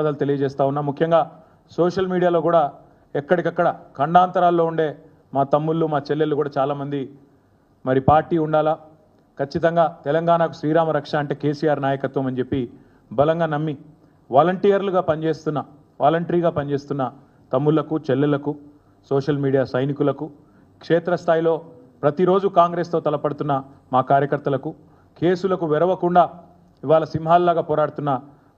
ధన్యవాదాలు తెలియజేస్తా ఉన్నా. ముఖ్యంగా సోషల్ మీడియాలో కూడా ఎక్కడికక్కడ ఖండాంతరాల్లో ఉండే మా తమ్ముళ్ళు మా చెల్లెళ్ళు కూడా చాలామంది మరి పార్టీ ఉండాలా, ఖచ్చితంగా తెలంగాణకు శ్రీరామ రక్ష అంటే కేసీఆర్ నాయకత్వం అని చెప్పి బలంగా నమ్మి వాలంటీర్గా పనిచేస్తున్న తమ్ముళ్లకు చెల్లెళ్లకు సోషల్ మీడియా సైనికులకు క్షేత్రస్థాయిలో ప్రతిరోజు కాంగ్రెస్తో తలపడుతున్న మా కార్యకర్తలకు కేసులకు వెరవకుండా ఇవాళ సింహాల్లాగా పోరాడుతున్న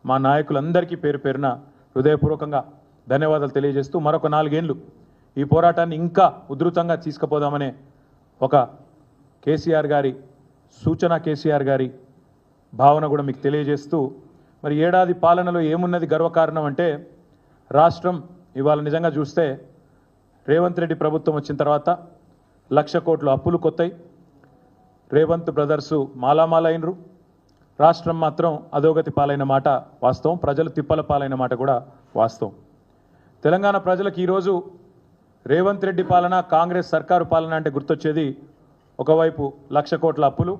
మా నాయకులందరికీ పేరు పేరున హృదయపూర్వకంగా ధన్యవాదాలు తెలియజేస్తూ మరొక 4 ఏళ్లు ఈ పోరాటాన్ని ఇంకా ఉధృతంగా తీసుకుపోదామనే ఒక కేసీఆర్ గారి సూచన, కేసీఆర్ గారి భావన కూడా మీకు తెలియజేస్తూ మరి ఏడాది పాలనలో ఏమున్నది గర్వకారణం అంటే రాష్ట్రం ఇవాళ నిజంగా చూస్తే రేవంత్ రెడ్డి ప్రభుత్వం వచ్చిన తర్వాత 1,00,000 కోట్ల అప్పులు కొత్తాయి. రేవంత్ బ్రదర్సు మాలామాలైనరు, రాష్ట్రం మాత్రం అధోగతి పాలైన మాట వాస్తవం, ప్రజలు తిప్పల పాలైన మాట కూడా వాస్తవం. తెలంగాణ ప్రజలకు ఈరోజు రేవంత్ రెడ్డి పాలన, కాంగ్రెస్ సర్కారు పాలన అంటే గుర్తొచ్చేది ఒకవైపు 1,00,000 కోట్ల అప్పులు,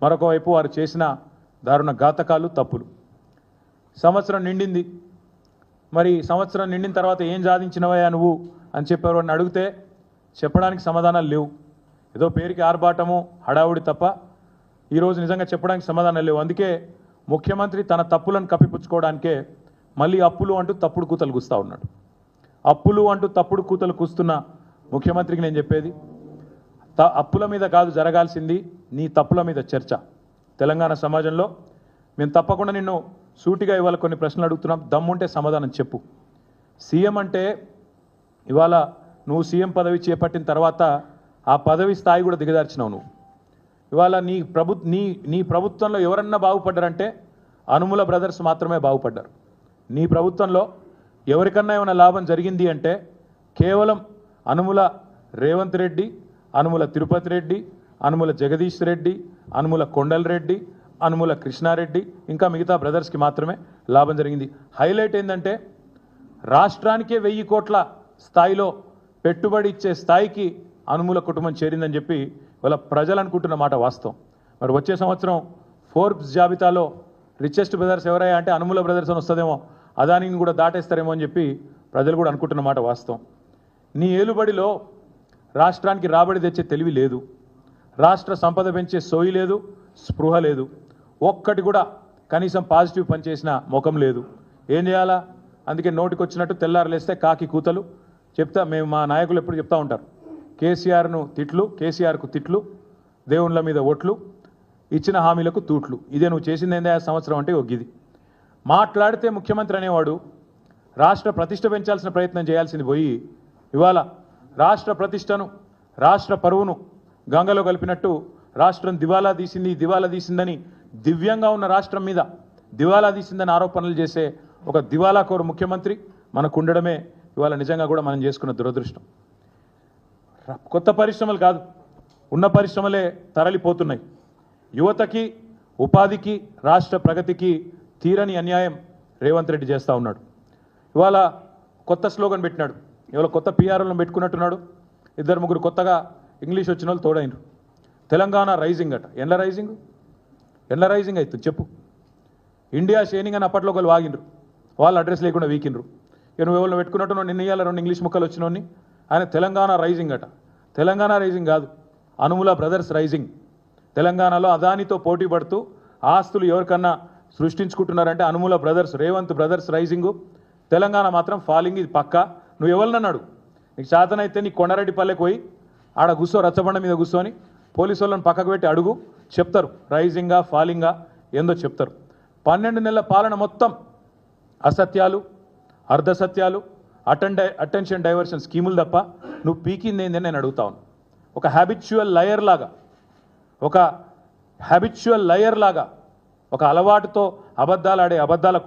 మరొక వైపు వారు చేసిన దారుణ ఘాతకాలు, తప్పులు. సంవత్సరం నిండింది, మరి సంవత్సరం నిండిన తర్వాత ఏం సాధించినవయ్యా నువ్వు అని చెప్పారు అని అడిగితే చెప్పడానికి సమాధానాలు లేవు. ఏదో పేరుకి ఆర్భాటము హడావుడి తప్ప ఈరోజు నిజంగా చెప్పడానికి సమాధానాలు లేవు. అందుకే ముఖ్యమంత్రి తన తప్పులను కప్పిపుచ్చుకోవడానికే మళ్ళీ అప్పులు అంటూ తప్పుడు కూతలు కూస్తూ ఉన్నాడు. అప్పులు అంటూ తప్పుడు కూతలు కూస్తున్న ముఖ్యమంత్రికి నేను చెప్పేది, అప్పుల మీద కాదు జరగాల్సింది, నీ తప్పుల మీద చర్చ. తెలంగాణ సమాజంలో మేము తప్పకుండా నిన్ను సూటిగా ఇవాళ కొన్ని ప్రశ్నలు అడుగుతున్నాం, దమ్ముంటే సమాధానం చెప్పు. సీఎం అంటే ఇవాళ నువ్వు సీఎం పదవి చేపట్టిన తర్వాత ఆ పదవి స్థాయి కూడా దిగదార్చినావు నువ్వు. ఇవాళ నీ ప్రభుత్వంలో ఎవరన్నా బాగుపడ్డారంటే అనుముల బ్రదర్స్ మాత్రమే బాగుపడ్డారు. నీ ప్రభుత్వంలో ఎవరికన్నా ఏమైనా లాభం జరిగింది అంటే కేవలం అనుముల రేవంత్ రెడ్డి, అనుముల తిరుపతి రెడ్డి, అనుముల జగదీష్ రెడ్డి, అనుముల కొండల్ రెడ్డి, అనుముల కృష్ణారెడ్డి, ఇంకా మిగతా బ్రదర్స్కి మాత్రమే లాభం జరిగింది. హైలైట్ ఏంటంటే రాష్ట్రానికే 1,000 కోట్ల స్థాయిలో పెట్టుబడి ఇచ్చే స్థాయికి అనుముల కుటుంబం చేరిందని చెప్పి వాళ్ళ ప్రజలు అనుకుంటున్న మాట వాస్తవం. మరి వచ్చే సంవత్సరం ఫోర్బ్స్ జాబితాలో రిచెస్ట్ బ్రదర్స్ ఎవరయ్యా అంటే అనుముల బ్రదర్స్ అని వస్తుందేమో, అదానిని కూడా దాటేస్తారేమో అని చెప్పి ప్రజలు కూడా అనుకుంటున్న మాట వాస్తవం. నీ ఏలుబడిలో రాష్ట్రానికి రాబడి తెచ్చే తెలివి లేదు, రాష్ట్ర సంపద పెంచే సోయి లేదు, స్పృహ లేదు, ఒక్కటి కూడా కనీసం పాజిటివ్ పనిచేసిన ముఖం లేదు. ఏం చేయాలా? అందుకే నోటికి వచ్చినట్టు తెల్లారలేస్తే కాకి కూతలు చెప్తా. మేము మా నాయకులు ఎప్పుడు చెప్తా ఉంటారు, కేసీఆర్కు తిట్లు, దేవుళ్ళ మీద ఓట్లు, ఇచ్చిన హామీలకు తూట్లు. ఇదే నువ్వు చేసింది ఏందా సంవత్సరం అంటే ఒగ్గిది. మాట్లాడితే ముఖ్యమంత్రి అనేవాడు రాష్ట్ర ప్రతిష్ట పెంచాల్సిన ప్రయత్నం చేయాల్సింది పోయి ఇవాళ రాష్ట్ర ప్రతిష్టను, రాష్ట్ర పరువును గంగలో కలిపినట్టు రాష్ట్రం దివాలా తీసిందని దివ్యంగా ఉన్న రాష్ట్రం మీద దివాలా తీసిందని ఆరోపణలు చేసే ఒక దివాలాకోరు ముఖ్యమంత్రి మనకు ఉండడమే ఇవాళ నిజంగా కూడా మనం చేసుకున్న దురదృష్టం. కొత్త పరిశ్రమలు కాదు, ఉన్న పరిశ్రమలే తరలిపోతున్నాయి. యువతకి, ఉపాధికి, రాష్ట్ర ప్రగతికి తీరని అన్యాయం రేవంత్ రెడ్డి చేస్తూ ఉన్నాడు. ఇవాళ కొత్త స్లోగన్ పెట్టినాడు, ఇవాళ కొత్త పిఆర్లను పెట్టుకున్నట్టున్నాడు. 2-3 కొత్తగా ఇంగ్లీష్ వచ్చిన వాళ్ళు తోడైనరు. తెలంగాణ రైజింగ్ అట. ఎండ్ల రైజింగ్ అవుతుంది చెప్పు. ఇండియా షేనింగ్ అని అప్పట్లో ఒకళ్ళు వాగినరు, వాళ్ళు అడ్రస్ లేకుండా వీకినరు. నువ్వు ఎవరిని పెట్టుకున్నట్టు నిన్న ఇయ్యాల 2 ఇంగ్లీష్ ముక్కలు వచ్చినోని ఆయన తెలంగాణ రైజింగ్ అట. తెలంగాణ రైజింగ్ కాదు, అనుముల బ్రదర్స్ రైజింగ్. తెలంగాణలో అదానితో పోటీ పడుతూ ఆస్తులు ఎవరికన్నా సృష్టించుకుంటున్నారంటే అనుముల బ్రదర్స్, రేవంత్ బ్రదర్స్ రైజింగు. తెలంగాణ మాత్రం ఫాలింగ్, ఇది పక్కా. నువ్వు ఎవరినన్నాడు? నీకు శాతనైతే నీ కొండారెడ్డి పల్లెకి పోయి ఆడ కూర్చో, రచ్చబండ మీద కూర్చొని పోలీసు వాళ్ళని పక్కకు పెట్టి అడుగు, చెప్తారు రైజింగా ఫాలింగా ఏందో చెప్తారు. 12 నెలల పాలన మొత్తం అసత్యాలు, అర్ధసత్యాలు, అటెన్షన్ డైవర్షన్ స్కీములు తప్ప నువ్వు పీకింది ఏందని నేను అడుగుతా ఉన్నాను. ఒక హ్యాబిచువల్ లయర్ లాగా ఒక అలవాటుతో అబద్ధాలు ఆడే అబద్ధాల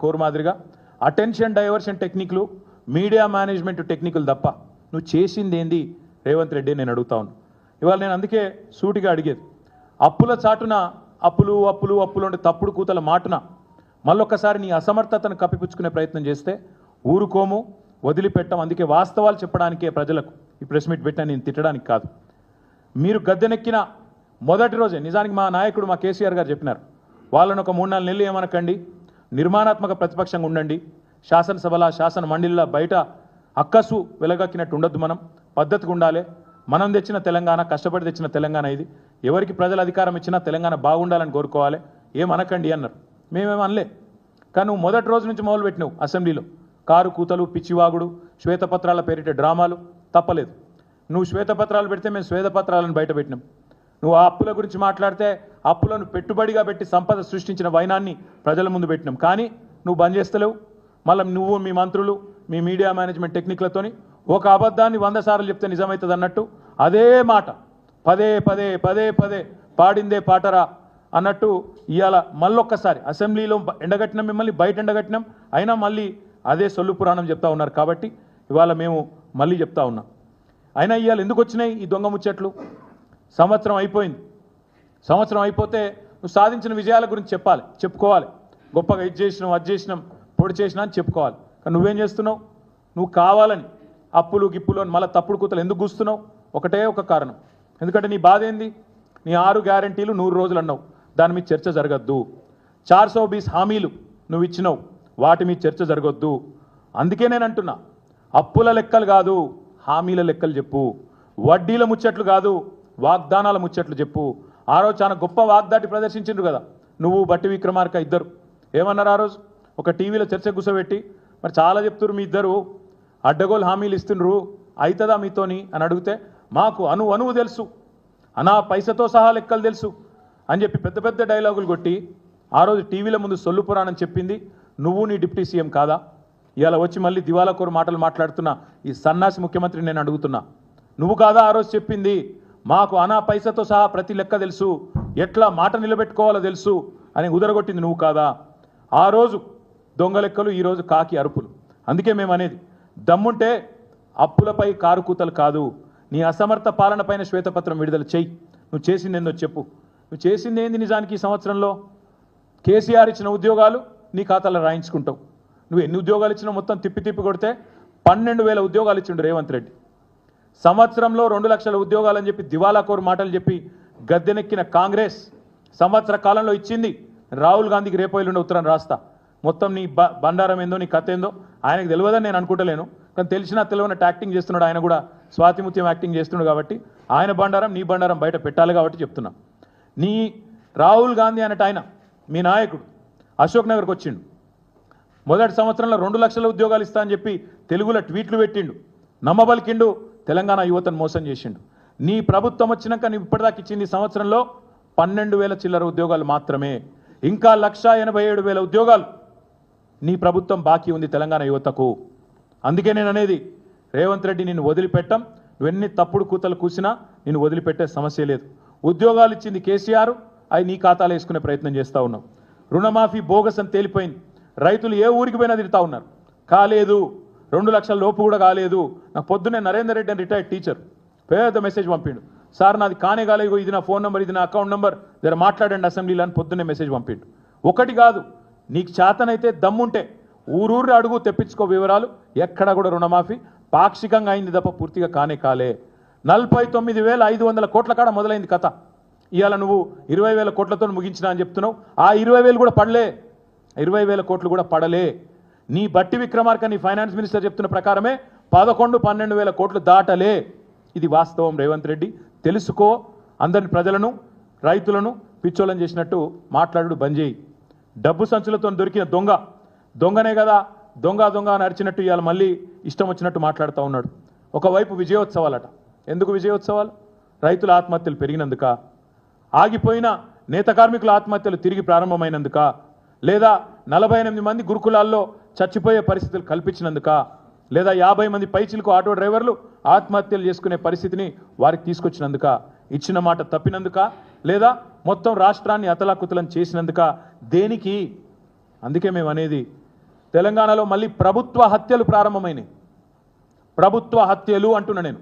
కోరు మాదిరిగా అటెన్షన్ డైవర్షన్ టెక్నిక్లు, మీడియా మేనేజ్మెంట్ టెక్నిక్లు తప్ప నువ్వు చేసింది ఏంది రేవంత్ రెడ్డి నేను అడుగుతా ఉన్నాను. ఇవాళ నేను అందుకే సూటిగా అడిగేది, అప్పుల చాటున అప్పులు అంటే తప్పుడు కూతల మాటున మళ్ళొక్కసారి నీ అసమర్థతను కప్పిపుచ్చుకునే ప్రయత్నం చేస్తే ఊరుకోము, వదిలిపెట్టాం. అందుకే వాస్తవాలు చెప్పడానికే ప్రజలకు ఈ ప్రెస్ మీట్ పెట్టినా, నేను తిట్టడానికి కాదు. మీరు గద్దెనెక్కిన మొదటి రోజే నిజానికి మా నాయకుడు మా కేసీఆర్ గారు చెప్పినారు, వాళ్ళని ఒక 3-4 నెలలు ఏమనకండి, నిర్మాణాత్మక ప్రతిపక్షంగా ఉండండి. శాసనసభల శాసన మండలిలో బయట అక్కసు వెలగక్కినట్టు ఉండొద్దు. మనం పద్ధతిగా ఉండాలి. మనం తెచ్చిన తెలంగాణ, కష్టపడి తెచ్చిన తెలంగాణ ఇది. ఎవరికి ప్రజలు అధికారం ఇచ్చినా తెలంగాణ బాగుండాలని కోరుకోవాలి. ఏమనకండి అన్నారు. మేమేం అనలే. కానీ నువ్వు మొదటి రోజు నుంచి మొదలుపెట్టినావు అసెంబ్లీలో కారు కూతలు, పిచ్చివాగుడు, శ్వేతపత్రాల పేరిట డ్రామాలు. తప్పలేదు. నువ్వు శ్వేతపత్రాలు పెడితే మేము శ్వేతపత్రాలను బయట పెట్టినాం. నువ్వు ఆ అప్పుల గురించి మాట్లాడితే అప్పులను పెట్టుబడిగా పెట్టి సంపద సృష్టించిన వైనాన్ని ప్రజల ముందు పెట్టినాం. కానీ నువ్వు బంద్ చేస్తలేవు. మళ్ళీ నువ్వు, మీ మంత్రులు, మీ మీడియా మేనేజ్మెంట్ టెక్నిక్లతోని ఒక అబద్ధాన్ని 100 సార్లు చెప్తే నిజమవుతుంది అన్నట్టు అదే మాట పదే పదే పదే పదే పాడిందే పాటరా అన్నట్టు ఇవాళ మళ్ళొక్కసారి అసెంబ్లీలో ఎండగట్టినాం, మిమ్మల్ని బయట ఎండగట్టినాం, అయినా మళ్ళీ అదే సొల్లు పురాణం చెప్తా ఉన్నారు. కాబట్టి ఇవాళ మేము మళ్ళీ చెప్తా ఉన్నాం. అయినా ఇవాళ ఎందుకు వచ్చినాయి ఈ దొంగ ముచ్చట్లు? సంవత్సరం అయిపోయింది. సంవత్సరం అయిపోతే నువ్వు సాధించిన విజయాల గురించి చెప్పాలి, చెప్పుకోవాలి. గొప్పగా ఇది చేసినాం, అది చేసినాం, పొడి చేసినా అని చెప్పుకోవాలి. కానీ నువ్వేం చేస్తున్నావు? నువ్వు కావాలని అప్పులు గిప్పులు అని మళ్ళీ తప్పుడు కూతలు ఎందుకు కూస్తున్నావు? ఒకటే ఒక కారణం. ఎందుకంటే నీ బాధ ఏంది? నీ 6 గ్యారంటీలు 100 రోజులు అన్నావు, దాని మీద చర్చ జరగద్దు. 420 హామీలు నువ్వు ఇచ్చినావు, వాటి మీద చర్చ జరగొద్దు. అందుకే నేను అంటున్నా, అప్పుల లెక్కలు కాదు, హామీల లెక్కలు చెప్పు. వడ్డీల ముచ్చట్లు కాదు, వాగ్దానాల ముచ్చట్లు చెప్పు. ఆ రోజు చాలా గొప్ప వాగ్దాటి ప్రదర్శించిండ్రు కదా నువ్వు, బట్టి విక్రమార్క ఇద్దరు. ఏమన్నారు ఆ రోజు? ఒక టీవీలో చర్చ కూర్చోబెట్టి, మరి చాలా చెప్తున్నారు మీ ఇద్దరు అడ్డగోలు హామీలు ఇస్తుండ్రు, అవుతుందా మీతోని అని అడిగితే, మాకు అణువు తెలుసు, అనా పైసతో సహా లెక్కలు తెలుసు అని చెప్పి పెద్ద పెద్ద డైలాగులు కొట్టి ఆ రోజు టీవీల ముందు సొల్లు పురాణం చెప్పింది నువ్వు, నీ డిప్యూటీ సీఎం కాదా? ఇవాళ వచ్చి మళ్ళీ దివాలాకోరు మాటలు మాట్లాడుతున్నా ఈ సన్నాసి ముఖ్యమంత్రిని నేను అడుగుతున్నా, నువ్వు కాదా ఆ రోజు చెప్పింది? మాకు అనా పైసతో సహా ప్రతి లెక్క తెలుసు, ఎట్లా మాట నిలబెట్టుకోవాలో తెలుసు అని ఉదరగొట్టింది నువ్వు కాదా? ఆ రోజు దొంగ లెక్కలు, ఈరోజు కాకి అరుపులు. అందుకే మేము అనేది, దమ్ముంటే అప్పులపై కారు కూతలు కాదు, నీ అసమర్థ పాలన పైన శ్వేతపత్రం విడుదల చెయ్యి. నువ్వు చేసింది ఏందో చెప్పు. నువ్వు చేసింది ఏంది నిజానికి? ఈ సంవత్సరంలో కేసీఆర్ ఇచ్చిన ఉద్యోగాలు నీ ఖాతాలో రాయించుకుంటావు. నువ్వు ఎన్ని ఉద్యోగాలు ఇచ్చినావు మొత్తం తిప్పి కొడితే 12,000 ఉద్యోగాలు ఇచ్చిండు రేవంత్ రెడ్డి. సంవత్సరంలో 2 లక్షల ఉద్యోగాలు అని చెప్పి దివాలాకోరు మాటలు చెప్పి గద్దెనెక్కిన కాంగ్రెస్ సంవత్సర కాలంలో ఇచ్చింది. రాహుల్ గాంధీకి రేపు ఎల్లుండి ఉత్తరం రాస్తా, మొత్తం నీ బండారం ఏందో, నీ కథ ఏందో ఆయనకు తెలియదని నేను అనుకుంటలేను. కానీ తెలిసినా తెలియనట్టు యాక్టింగ్ చేస్తున్నాడు. ఆయన కూడా స్వాతిముత్యం యాక్టింగ్ చేస్తున్నాడు. కాబట్టి ఆయన బండారం, నీ బండారం బయట పెట్టాలి కాబట్టి చెప్తున్నా. నీ రాహుల్ గాంధీ అన్నట్టు ఆయన మీ నాయకుడు అశోక్ నగర్కి వచ్చిండు. మొదటి సంవత్సరంలో 2 లక్షల ఉద్యోగాలు ఇస్తా అని చెప్పి తెలుగులో ట్వీట్లు పెట్టిండు, నమ్మబలికిండు, తెలంగాణ యువతను మోసం చేసిండు. నీ ప్రభుత్వం వచ్చినాక నీ ఇప్పటిదాకా ఇచ్చింది సంవత్సరంలో 12,000 చిల్లర ఉద్యోగాలు మాత్రమే. ఇంకా 1,87,000 ఉద్యోగాలు నీ ప్రభుత్వం బాకీ ఉంది తెలంగాణ యువతకు. అందుకే నేను అనేది, రేవంత్ రెడ్డి నిన్ను వదిలిపెట్టం. నువ్వెన్ని తప్పుడు కూతలు కూసినా నిన్ను వదిలిపెట్టే సమస్య లేదు. ఉద్యోగాలు ఇచ్చింది కేసీఆర్, అవి నీ ఖాతాలో వేసుకునే ప్రయత్నం చేస్తూ ఉన్నాం. రుణమాఫీ బోగస్ అని తేలిపోయింది. రైతులు ఏ ఊరికి పోయినా తిరుగుతూ ఉన్నారు, కాలేదు. 2 లక్షల లోపు కూడా కాలేదు. నాకు పొద్దున్నే నరేందర్ రెడ్డి అని రిటైర్డ్ టీచర్ పెద్ద మెసేజ్ పంపిండు, సార్ నాది కానే కాలేదు, ఇది నా ఫోన్ నెంబర్, ఇది నా అకౌంట్ నెంబర్, జర మాట్లాడండి అసెంబ్లీలో అని పొద్దున్నే మెసేజ్ పంపిండు. ఒకటి కాదు, నీకు చేతనైతే దమ్ముంటే ఊరూరు అడుగు తెప్పించుకో వివరాలు. ఎక్కడ కూడా రుణమాఫీ పాక్షికంగా అయింది తప్ప పూర్తిగా కానే కాలే. 49,500 కోట్ల కాడ మొదలైంది కథ. ఇవాళ నువ్వు 20,000 కోట్లతో ముగించినా అని చెప్తున్నావు. ఆ 20,000 కూడా పడలే, 20,000 కోట్లు కూడా పడలే. నీ బట్టి విక్రమార్క, నీ ఫైనాన్స్ మినిస్టర్ చెప్తున్న ప్రకారమే 11-12,000 కోట్లు దాటలే. ఇది వాస్తవం. రేవంత్ రెడ్డి తెలుసుకో. అందరిని ప్రజలను, రైతులను పిచ్చోళ్ళని చేసినట్టు మాట్లాడు బంద్ చేయి. డబ్బు సంచులతో దొరికిన దొంగనే కదా దొంగ అని అరిచినట్టు ఇవాళ మళ్ళీ ఇష్టం వచ్చినట్టు మాట్లాడుతూ ఉన్నాడు. ఒకవైపు విజయోత్సవాలట. ఎందుకు విజయోత్సవాలు? రైతుల ఆత్మహత్యలు పెరిగినందుక, ఆగిపోయిన నేత కార్మికుల ఆత్మహత్యలు తిరిగి ప్రారంభమైనందుక, లేదా 48 మంది గురుకులాల్లో చచ్చిపోయే పరిస్థితులు కల్పించినందుక, లేదా 50 మంది పైచిలకు ఆటో డ్రైవర్లు ఆత్మహత్యలు చేసుకునే పరిస్థితిని వారికి తీసుకొచ్చినందుక, ఇచ్చిన మాట తప్పినందుక, లేదా మొత్తం రాష్ట్రాన్ని అతలాకుతలం చేసినందుక? దేనికి? అందుకే మేము అనేది, తెలంగాణలో మళ్ళీ ప్రభుత్వ హత్యలు ప్రారంభమైనాయి. ప్రభుత్వ హత్యలు అంటున్నా నేను.